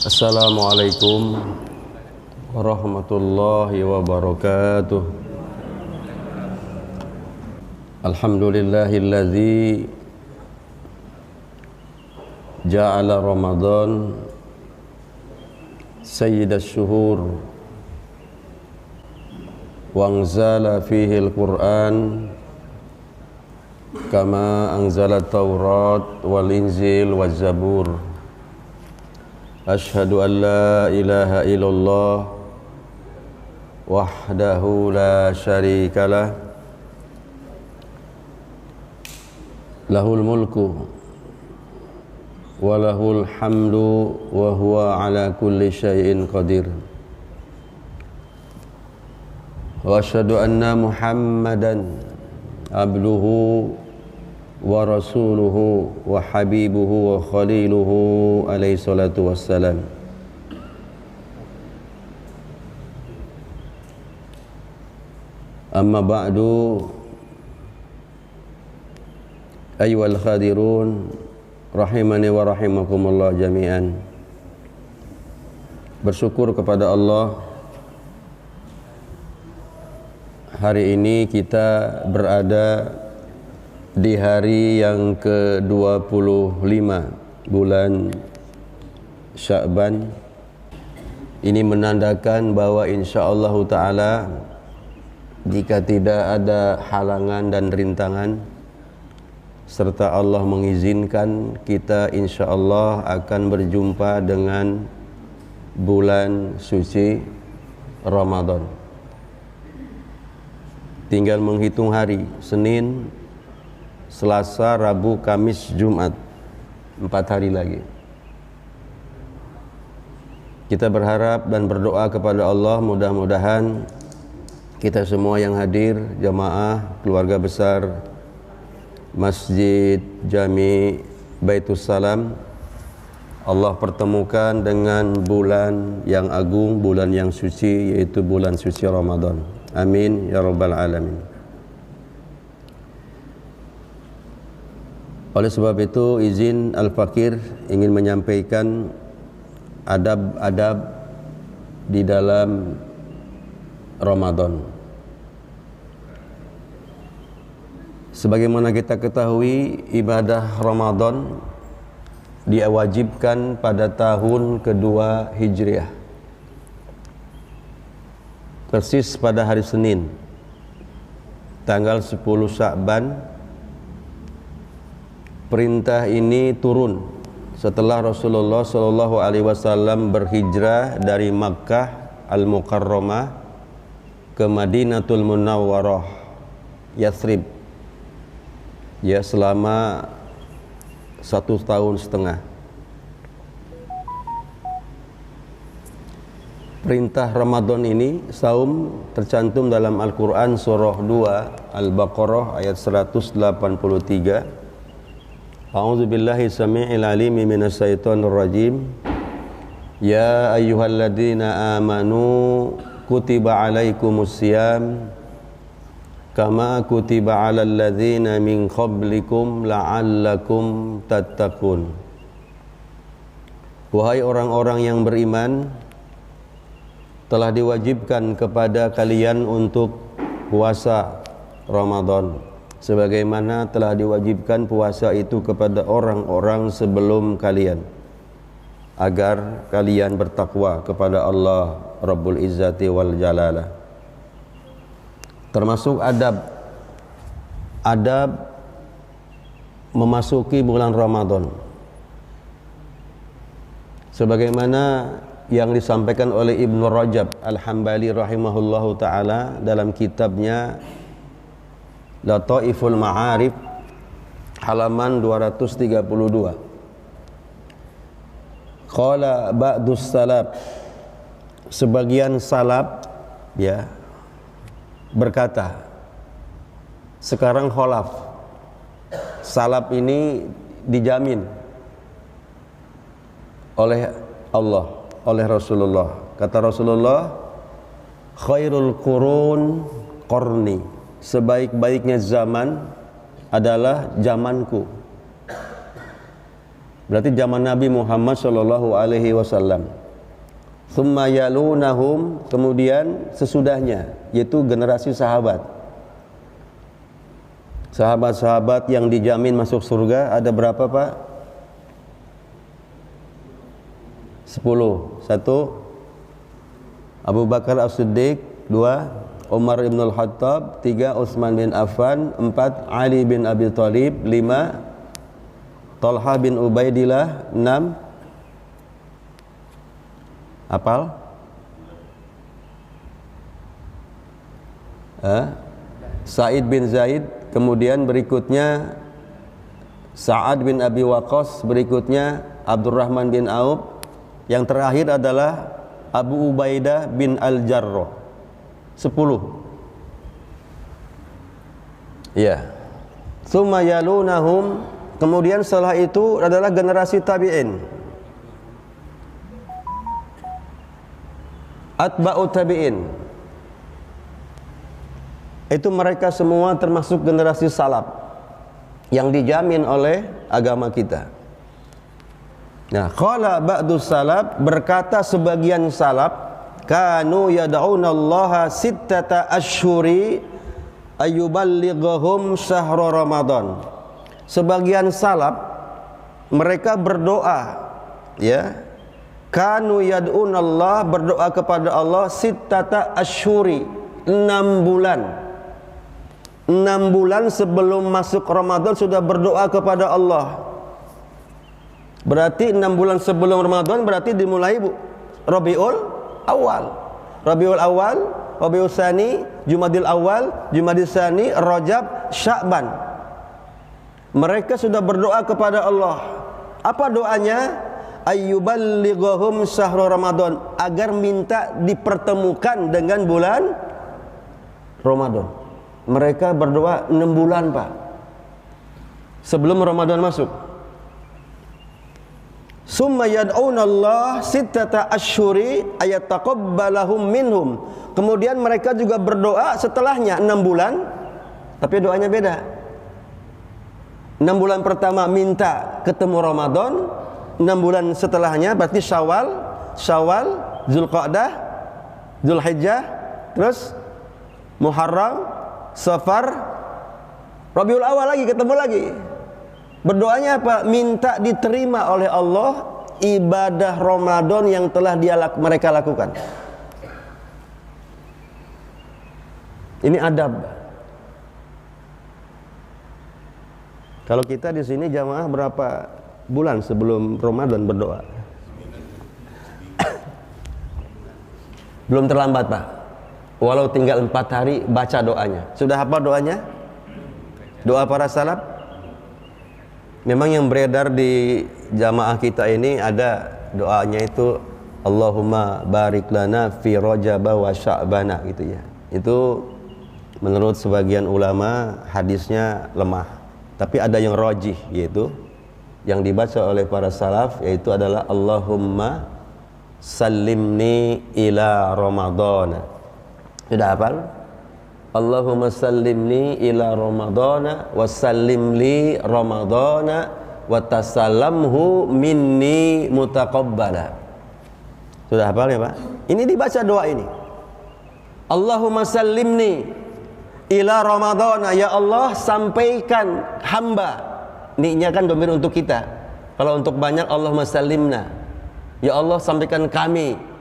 Assalamualaikum warahmatullahi wabarakatuh. Alhamdulillahilladzi ja'ala Ramadan sayyidash syuhur wa anzala fihi al-Qur'an kama anzala Taurat wal Injil waz Zabur. Ashhadu an la ilaha illallah wahdahu la syarikalah lahul mulku wa lahul hamdu wa huwa ala kulli syai'in qadir. Wa ashhadu anna Muhammadan abduhu wa rasuluhu wa habibuhu wa khaliluhu alaihi salatu wassalam. Amma ba'du, ayyuhal khadirun rahimani wa rahimakumullah jami'an. Bersyukur kepada Allah, hari ini kita berada di hari yang ke-25 bulan Sya'ban. Ini menandakan bahwa insyaallah ta'ala jika tidak ada halangan dan rintangan serta Allah mengizinkan, kita insyaallah akan berjumpa dengan bulan suci Ramadan. Tinggal menghitung hari, Senin, Selasa, Rabu, Kamis, Jumat, 4 hari lagi. Kita berharap dan berdoa kepada Allah, mudah-mudahan kita semua yang hadir, jamaah, keluarga besar Masjid Jami Baitus Salam, Allah pertemukan dengan bulan yang agung, bulan yang suci, yaitu bulan suci Ramadan. Amin ya rabbal alamin. Oleh sebab itu, izin Al-Fakir ingin menyampaikan adab-adab di dalam Ramadan. Sebagaimana kita ketahui, ibadah Ramadan diwajibkan pada tahun kedua Hijriah, persis pada hari Senin, tanggal 10 Sya'ban. Perintah ini turun setelah Rasulullah SAW berhijrah dari Makkah Al-Mukarramah ke Madinatul Munawwarah, Yathrib, ya, selama 1,5 tahun. Perintah Ramadan ini, saum, tercantum dalam Al-Quran surah 2 Al-Baqarah ayat 183. A'udzu billahi samii'il 'aliim minas syaitonir rajiim. Ya ayyuhalladzina amanu kutiba 'alaikumus syiyam kama kutiba 'alal ladzina min qablikum la'allakum tattaqun. Wahai orang-orang yang beriman, telah diwajibkan kepada kalian untuk puasa Ramadan sebagaimana telah diwajibkan puasa itu kepada orang-orang sebelum kalian, agar kalian bertakwa kepada Allah Rabbul Izzati wal Jalalah. Termasuk adab memasuki bulan Ramadan, sebagaimana yang disampaikan oleh Ibnu Rajab Al-Hambali rahimahullahu ta'ala dalam kitabnya Lataiful Ma'arif halaman 232. Qala ba'dus salaf, sebagian salaf, ya, berkata, sekarang kholaf, salaf ini dijamin oleh Allah, oleh Rasulullah. Kata Rasulullah, khairul qurun qarni, sebaik-baiknya zaman adalah zamanku. Berarti zaman Nabi Muhammad sallallahu alaihi wasallam. Tsumma yalunahum, kemudian sesudahnya, yaitu generasi sahabat. Sahabat-sahabat yang dijamin masuk surga ada berapa, Pak? 10. 1 Abu Bakar As-Siddiq, 2 Umar ibn al-Khattab, 3 Utsman bin Affan, 4 Ali bin Abi Thalib, 5 Talha bin Ubaidillah, 6 apal? Sa'id bin Zaid, kemudian berikutnya Sa'ad bin Abi Waqqas, berikutnya Abdurrahman bin Auf, yang terakhir adalah Abu Ubaidah bin Al-Jarrah. 10. Ya. Tsumma yalunahum, kemudian setelah itu adalah generasi tabi'in. Atba'u tabi'in. Itu mereka semua termasuk generasi salaf yang dijamin oleh agama kita. Nah, qala ba'du salaf, berkata sebagian salaf, kanu yad'unallaha sittata asyhuri ayyuballighahum syahr Ramadan. Sebagian salaf mereka berdoa, ya. Kanu yad'unallah, berdoa kepada Allah, sittata asyhuri, 6 bulan. 6 bulan sebelum masuk Ramadan sudah berdoa kepada Allah. Berarti 6 bulan sebelum Ramadan berarti dimulai Rabiul Awal. Rabiul Awal, Rabiul Tsani, Jumadil Awal, Jumadil Tsani, Rajab, Sya'ban. Mereka sudah berdoa kepada Allah. Apa doanya? Ayyuballighahum syahr Ramadan, agar minta dipertemukan dengan bulan Ramadan. Mereka berdoa 6 bulan, Pak, sebelum Ramadan masuk. Summa yad'unallah sittata asyhuri ayataqabbalahum minhum. Kemudian mereka juga berdoa setelahnya 6 bulan, tapi doanya beda. 6 bulan pertama minta ketemu Ramadan, 6 bulan setelahnya berarti Syawal, Zulqa'dah, Zulhijjah, terus Muharram, Safar, Rabiul Awal lagi ketemu lagi. Berdoanya apa? Minta diterima oleh Allah ibadah Ramadan yang telah mereka lakukan. Ini adab. Kalau kita di sini jamaah berapa bulan sebelum Ramadan berdoa? Belum terlambat, Pak. Walau tinggal 4 hari baca doanya. Sudah apa doanya? Doa para salaf. Memang yang beredar di jamaah kita ini ada doanya itu Allahumma barik lana fi Rajab wa Sya'bana gitu ya. Itu menurut sebagian ulama hadisnya lemah. Tapi ada yang rajih, yaitu yang dibaca oleh para salaf, yaitu adalah Allahumma sallimni ila Ramadana. Sudah hafal? Allahumma sallimni ila Ramadana wa sallim li Ramadana wa tasallamhu minni mutaqabbala. Sudah hafal ya, Pak? Ini dibaca doa ini. Allahumma sallimni ila Ramadana, ya Allah sampaikan hamba. Ni-nya kan domir untuk kita. Kalau untuk banyak Allahumma sallimna, ya Allah sampaikan kami.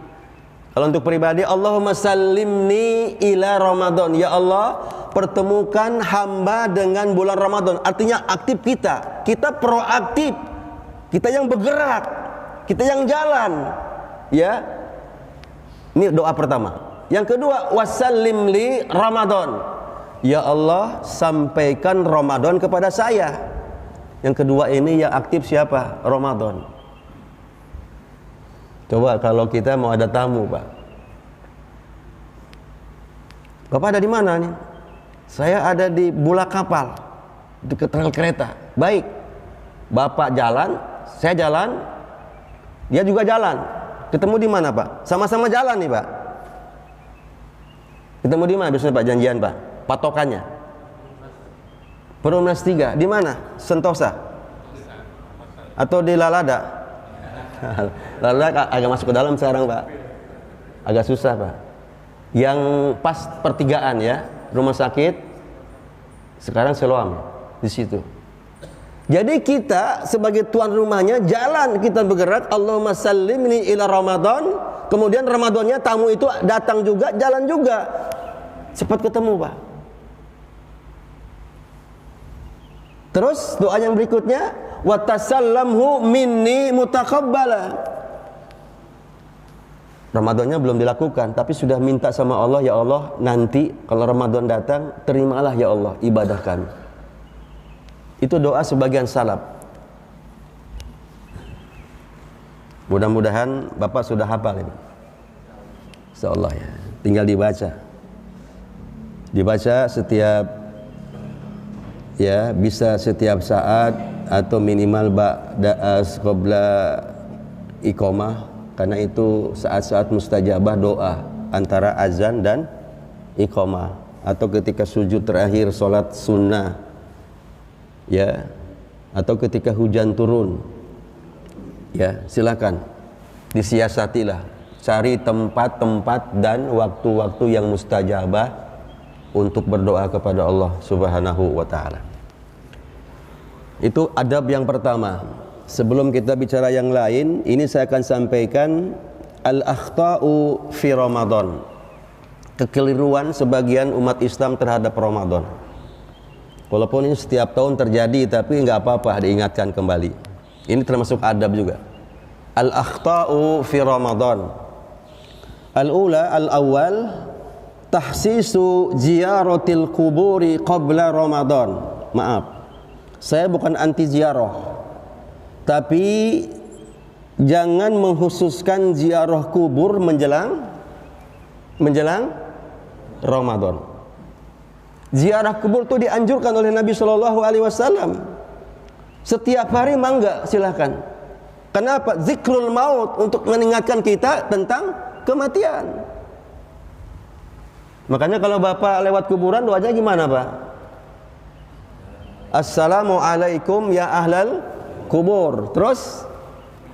Kalau untuk pribadi Allahumma sallimni ila Ramadan, ya Allah pertemukan hamba dengan bulan Ramadan. Artinya aktif kita proaktif, kita yang bergerak, kita yang jalan, ya. Ini doa pertama. Yang kedua, wasallim li Ramadan, ya Allah sampaikan Ramadan kepada saya. Yang kedua ini yang aktif siapa? Ramadan. Coba kalau kita mau ada tamu, Pak. Bapak ada di mana nih? Saya ada di Bulak Kapal, dekat rel kereta. Baik. Bapak jalan, saya jalan, dia juga jalan. Ketemu di mana, Pak? Sama-sama jalan nih, Pak. Ketemu di mana biasanya, Pak, janjian, Pak? Patokannya. Perumnas 3. Di mana? Sentosa. Atau di Lalada? Lalada agak masuk ke dalam sekarang, Pak. Agak susah, Pak. Yang pas pertigaan ya, rumah sakit. Sekarang Siloam di situ. Jadi kita sebagai tuan rumahnya jalan, kita bergerak, Allahumma sallimni ila Ramadan. Kemudian Ramadannya tamu itu datang juga, jalan juga. Cepat ketemu, Pak. Terus doa yang berikutnya, wa tasallamhu minni mutaqabbala. Ramadannya belum dilakukan, tapi sudah minta sama Allah, ya Allah, nanti kalau Ramadan datang, terimalah ya Allah ibadah kami. Itu doa sebagian salaf. Mudah-mudahan Bapak sudah hafal ini. Insyaallah ya. Tinggal dibaca. Dibaca setiap ya, bisa setiap saat atau minimal ba'da qabla iqamah, karena itu saat-saat mustajabah doa antara azan dan iqamah, atau ketika sujud terakhir salat sunnah ya, atau ketika hujan turun ya, silakan disiasatilah, cari tempat-tempat dan waktu-waktu yang mustajabah untuk berdoa kepada Allah Subhanahu wa ta'ala. Itu adab yang pertama. Sebelum kita bicara yang lain, ini saya akan sampaikan al-akhta'u fi Ramadan, kekeliruan sebagian umat Islam terhadap Ramadan. Walaupun ini setiap tahun terjadi, tapi nggak apa-apa diingatkan kembali. Ini termasuk adab juga. Al-akhta'u fi Ramadan. Al-ula, al-awwal, tahsisu ziyaratil kuburi qabla Ramadan. Maaf, saya bukan anti ziarah, tapi jangan mengkhususkan ziarah kubur menjelang Ramadan. Ziarah kubur itu dianjurkan oleh Nabi Shallallahu Alaihi Wasallam. Setiap hari mangga, silakan. Kenapa? Zikrul maut, untuk mengingatkan kita tentang kematian. Makanya kalau Bapak lewat kuburan, doanya gimana, Pak? Assalamualaikum ya ahlal kubur. Terus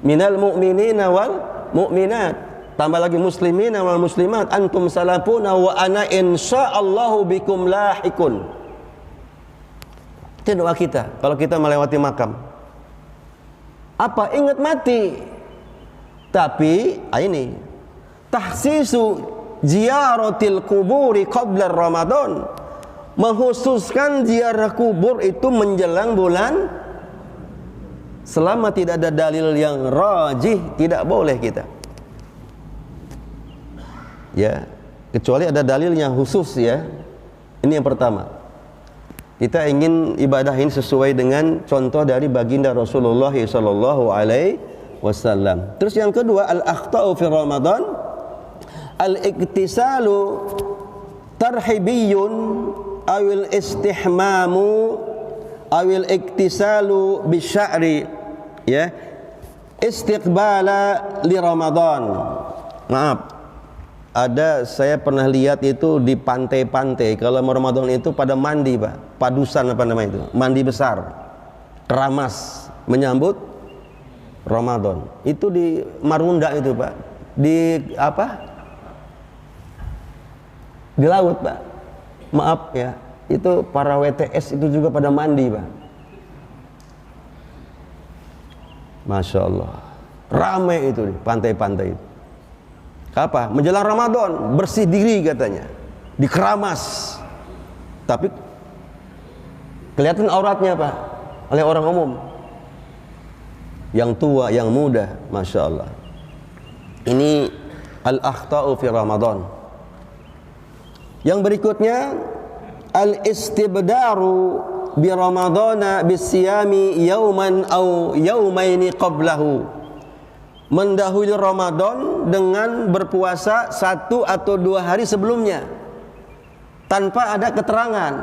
minal mu'minina wal mu'minat. Tambah lagi muslimina wal muslimat. Antum salafuna wa ana insyaallahu bikum lahikun. Itu doa kita kalau kita melewati makam. Apa? Ingat mati. Tapi ini tahsisu ziyaratil kuburi qabla Ramadan, mengkhususkan ziarah kubur itu menjelang bulan. Selama tidak ada dalil yang rajih, tidak boleh kita. Ya, kecuali ada dalilnya khusus ya. Ini yang pertama. Kita ingin ibadah ini sesuai dengan contoh dari baginda Rasulullah sallallahu alaihi wasallam. Terus yang kedua, al-akhta'u fi Ramadan, al-iktisalu tarhibiyun awil istihmamu awil iktisalu bisya'ri ya, istiqbala li Ramadan. Maaf, ada saya pernah lihat itu di pantai-pantai kalau Ramadan itu pada mandi, Pak. Padusan apa namanya itu? Mandi besar. Keramas menyambut Ramadan. Itu di Marunda itu, Pak. Di apa? Di laut, Pak. Maaf ya. Itu para WTS itu juga pada mandi, Pak. Masya Allah. Ramai itu di pantai-pantai itu. Apa? Menjelang Ramadan, bersih diri katanya, dikeramas, tapi kelihatan auratnya, Pak, oleh orang umum, yang tua, yang muda, Masya Allah. Ini al-akhta'u fi Ramadan. Yang berikutnya, al-istibdaru bi Ramadana bisiyami yauman au yaumaini qablahu, mendahului Ramadan dengan berpuasa 1 atau 2 hari sebelumnya tanpa ada keterangan.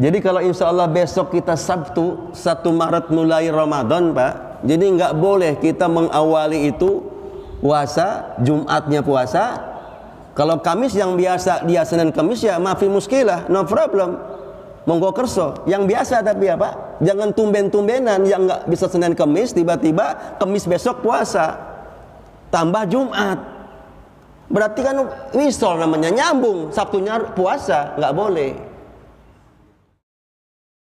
Jadi kalau insya Allah besok kita Sabtu 1 Maret mulai Ramadan, Pak, jadi nggak boleh kita mengawali itu puasa, Jumatnya puasa. Kalau Kamis yang biasa dia Senin Kamis ya mafi muskilah, no problem, monggo kerso yang biasa. Tapi ya Pak, Jangan tumben-tumbenan yang nggak bisa Senin Kemis, tiba-tiba Kemis besok puasa, tambah Jumat. Berarti kan wisol namanya, nyambung. Sabtunya puasa, nggak boleh.